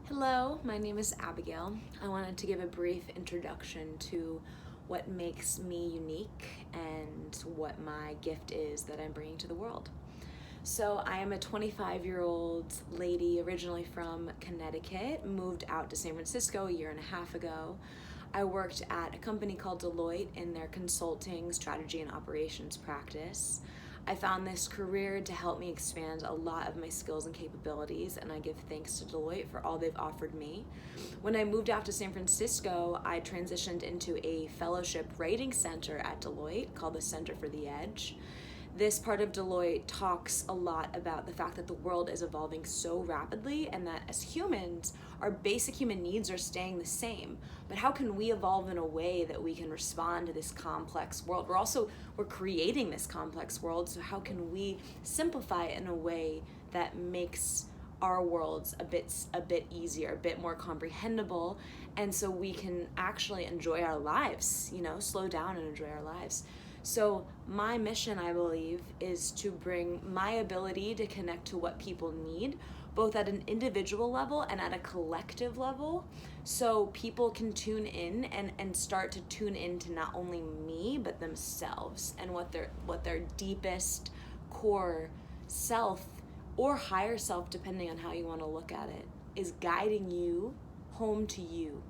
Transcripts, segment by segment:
Hello, my name is Abigail. I wanted to give a brief introduction to what makes me unique and what my gift is that I'm bringing to the world. So, I am a 25-year-old lady originally from Connecticut, moved out to San Francisco a year and a half ago. I worked at a company called Deloitte in their consulting, strategy, and operations practice. I found this career to help me expand a lot of my skills and capabilities, and I give thanks to Deloitte for all they've offered me. When I moved out to San Francisco, I transitioned into a fellowship writing center at Deloitte called the Center for the Edge. This part of Deloitte talks a lot about the fact that the world is evolving so rapidly and that as humans, our basic human needs are staying the same. But how can we evolve in a way that we can respond to this complex world? We're creating this complex world, so how can we simplify it in a way that makes our worlds a bit easier, a bit more comprehensible, and so we can actually enjoy our lives, slow down and enjoy our lives. So my mission, I believe, is to bring my ability to connect to what people need, both at an individual level and at a collective level, so people can tune in and start to tune into not only me, but themselves and what their deepest core self or higher self, depending on how you want to look at it, is guiding you home to you.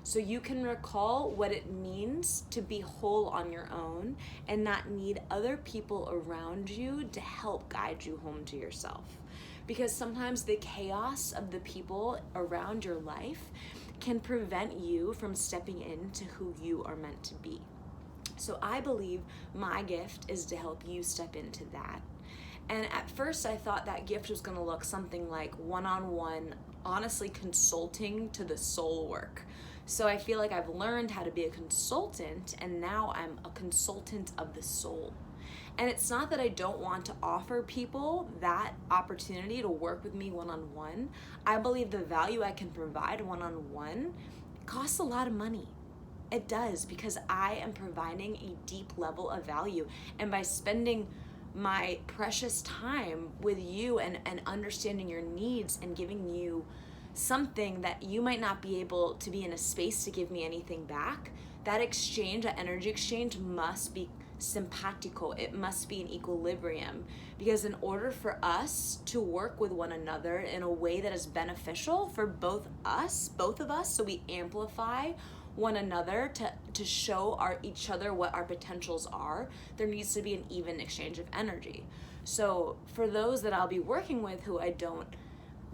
So you can recall what it means to be whole on your own and not need other people around you to help guide you home to yourself. Because sometimes the chaos of the people around your life can prevent you from stepping into who you are meant to be. So I believe my gift is to help you step into that. And at first I thought that gift was going to look something like one-on-one, honestly consulting to the soul work. So I feel like I've learned how to be a consultant, and now I'm a consultant of the soul. And it's not that I don't want to offer people that opportunity to work with me one-on-one. I believe the value I can provide one-on-one costs a lot of money. It does, because I am providing a deep level of value. And by spending my precious time with you and understanding your needs and giving you something that you might not be able to be in a space to give me anything back, that exchange, that energy exchange must be simpatico. It must be in equilibrium, because in order for us to work with one another in a way that is beneficial for both of us, so we amplify one another to show each other what our potentials are, there needs to be an even exchange of energy. So for those that I'll be working with who I don't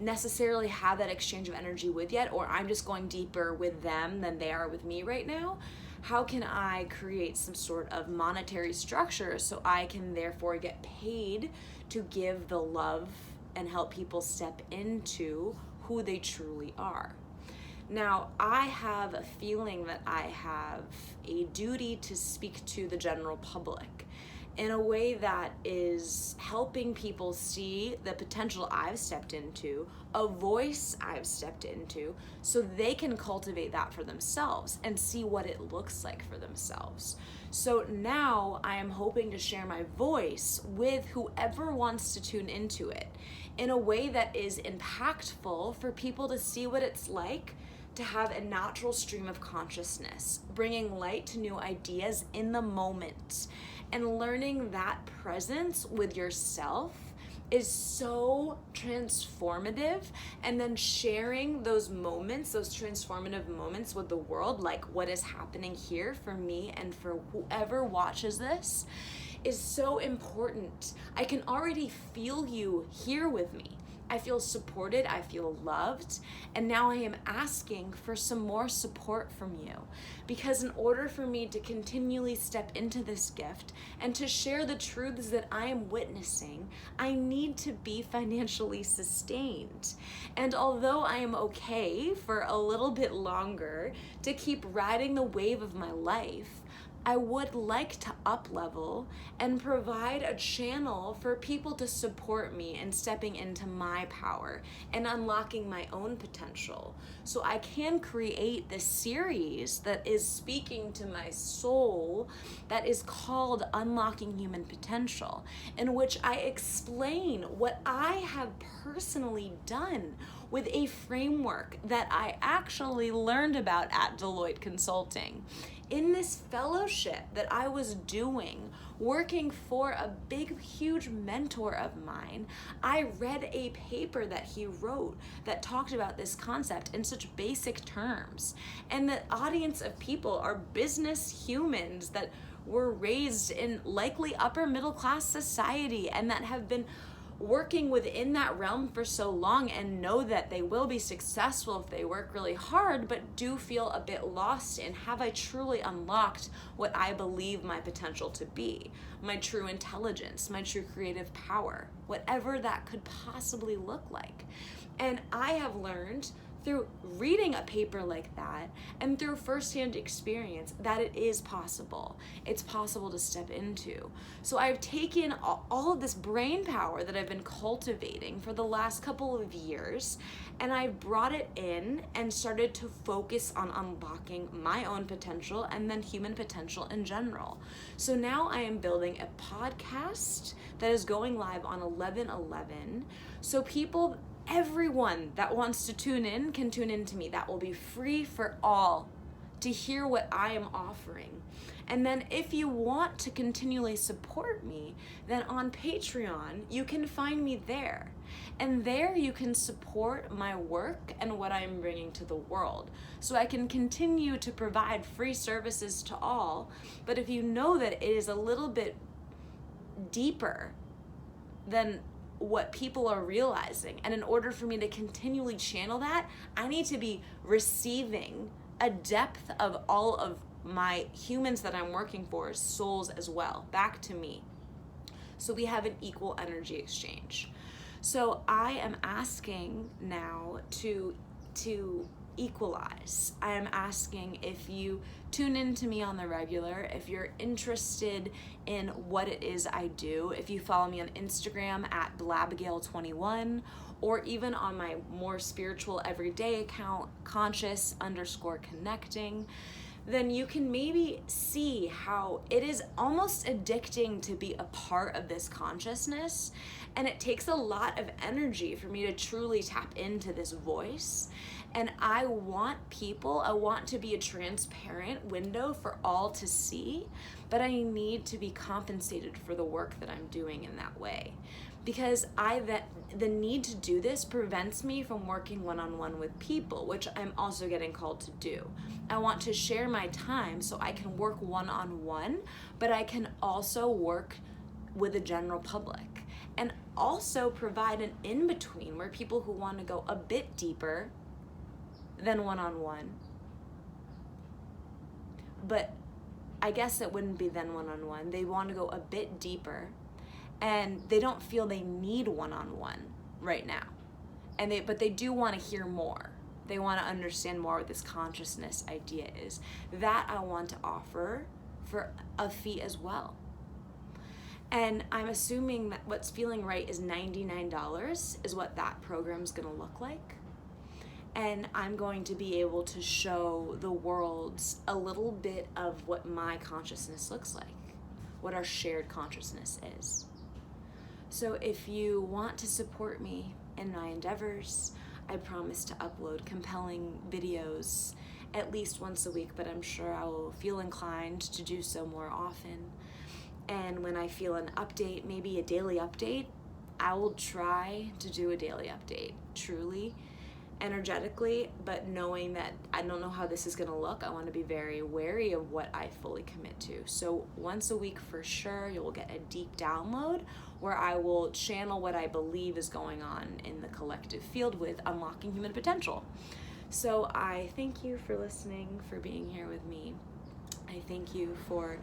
necessarily have that exchange of energy with yet, or I'm just going deeper with them than they are with me right now, how can I create some sort of monetary structure so I can therefore get paid to give the love and help people step into who they truly are? Now, I have a feeling that I have a duty to speak to the general public in a way that is helping people see the potential I've stepped into, a voice I've stepped into, so they can cultivate that for themselves and see what it looks like for themselves. So now I am hoping to share my voice with whoever wants to tune into it in a way that is impactful for people to see what it's like to have a natural stream of consciousness, bringing light to new ideas in the moment. And learning that presence with yourself is so transformative, and then sharing those moments, those transformative moments with the world, like what is happening here for me and for whoever watches this, is so important. I can already feel you here with me. I feel supported, I feel loved, and now I am asking for some more support from you, because in order for me to continually step into this gift and to share the truths that I am witnessing, I need to be financially sustained. And although I am okay for a little bit longer to keep riding the wave of my life, I would like to up-level and provide a channel for people to support me in stepping into my power and unlocking my own potential. So I can create this series that is speaking to my soul, that is called Unlocking Human Potential, in which I explain what I have personally done, with a framework that I actually learned about at Deloitte Consulting. In this fellowship that I was doing, working for a big, huge mentor of mine, I read a paper that he wrote that talked about this concept in such basic terms. And the audience of people are business humans that were raised in likely upper middle class society and that have been working within that realm for so long and know that they will be successful if they work really hard, but do feel a bit lost in, have I truly unlocked what I believe my potential to be, my true intelligence, my true creative power, whatever that could possibly look like. And I have learned through reading a paper like that and through firsthand experience that it is possible. It's possible to step into. So I've taken all of this brain power that I've been cultivating for the last couple of years, and I've brought it in and started to focus on unlocking my own potential and then human potential in general. So now I am building a podcast that is going live on 11/11. So everyone that wants to tune in can tune in to me. That will be free for all to hear what I am offering. And then if you want to continually support me, then on Patreon, you can find me there. And there you can support my work and what I'm bringing to the world. So I can continue to provide free services to all. But if you know that it is a little bit deeper than what people are realizing, and in order for me to continually channel that, I need to be receiving a depth of all of my humans that I'm working for, souls as well, back to me. So we have an equal energy exchange. So I am asking now to equalize. I am asking if you tune in to me on the regular, if you're interested in what it is I do, if you follow me on Instagram at blabigail21, or even on my more spiritual everyday account, conscious_connecting, then you can maybe see how it is almost addicting to be a part of this consciousness. And it takes a lot of energy for me to truly tap into this voice. And I want to be a transparent window for all to see, but I need to be compensated for the work that I'm doing in that way. Because the need to do this prevents me from working one-on-one with people, which I'm also getting called to do. I want to share my time so I can work one-on-one, but I can also work with the general public and also provide an in-between where people who want to go a bit deeper than one-on-one, but I guess it wouldn't be then one-on-one. They want to go a bit deeper and they don't feel they need one-on-one right now. But they do want to hear more. They want to understand more what this consciousness idea is. That I want to offer for a fee as well. And I'm assuming that what's feeling right is $99 is what that program's going to look like. And I'm going to be able to show the world a little bit of what my consciousness looks like, what our shared consciousness is. So if you want to support me in my endeavors, I promise to upload compelling videos at least once a week, but I'm sure I will feel inclined to do so more often. And when I feel an update, maybe a daily update, I will try to do a daily update, truly, energetically, but knowing that I don't know how this is going to look, I want to be very wary of what I fully commit to. So once a week for sure, you'll get a deep download where I will channel what I believe is going on in the collective field with unlocking human potential. So I thank you for listening, for being here with me. I thank you for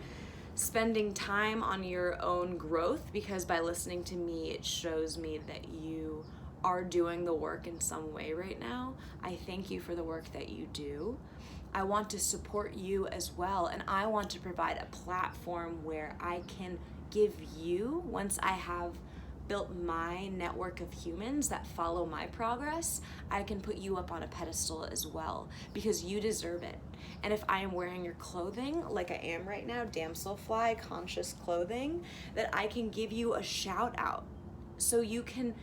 spending time on your own growth, because by listening to me, it shows me that you are doing the work in some way right now. I thank you for the work that you do. I want to support you as well, and I want to provide a platform where I can give you, once I have built my network of humans that follow my progress, I can put you up on a pedestal as well, because you deserve it. And if I am wearing your clothing, like I am right now, Damselfly conscious clothing, that I can give you a shout out so you can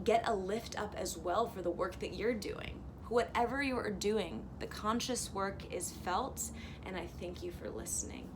get a lift up as well for the work that you're doing. Whatever you are doing, the conscious work is felt, and I thank you for listening.